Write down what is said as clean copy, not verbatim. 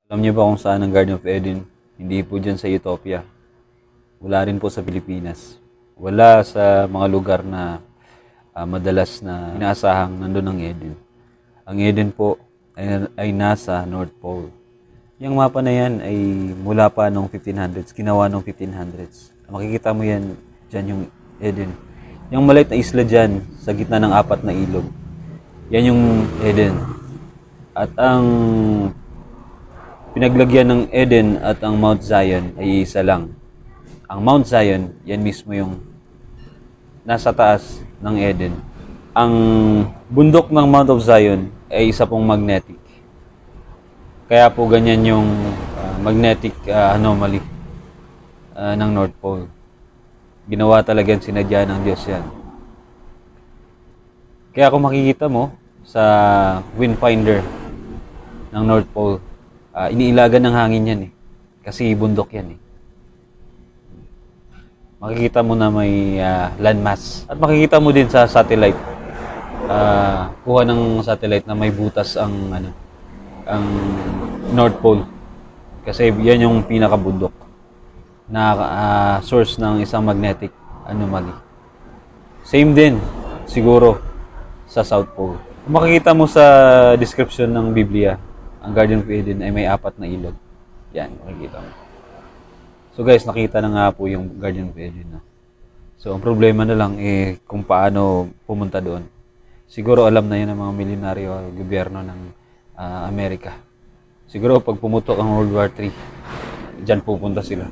Alam niyo ba kung saan ang Garden of Eden? Hindi po dyan sa Utopia. Wala rin po sa Pilipinas. Wala sa mga lugar na madalas na inaasahang nandun ang Eden. Ang Eden po ay nasa North Pole. Yung mapa na yan ay mula pa noong 1500s, ginawa noong 1500s. Makikita mo yan, dyan yung Eden. Yung maliit na isla dyan, sa gitna ng 4 na ilog. Yan yung Eden. At ang pinaglagyan ng Eden at ang Mount Zion ay isa lang. Ang Mount Zion, yan mismo yung nasa taas ng Eden. Ang bundok ng Mount of Zion ay isa pong magnetic. Kaya po ganyan yung magnetic anomaly ng North Pole. Ginawa talaga yan, sinadya ng Diyos yan. Kaya kung makikita mo sa wind finder ng North Pole, iniilagan ng hangin yan eh. Kasi bundok yan eh. Makikita mo na may landmass. At makikita mo din sa satellite. Kuha ng satellite na may butas ang North Pole. Kasi yan yung pinakabundok na source ng isang magnetic anomaly. Same din siguro sa South Pole. Kung makikita mo sa description ng Biblia, ang Garden of Eden ay may 4 na ilog. Yan, makikita mo. So guys, nakita na nga po yung Garden of Eden. No? So ang problema na lang kung paano pumunta doon. Siguro alam na yun ng mga milyonaryo o gobyerno ng Amerika. Siguro pag pumutok ang World War III, dyan pupunta sila.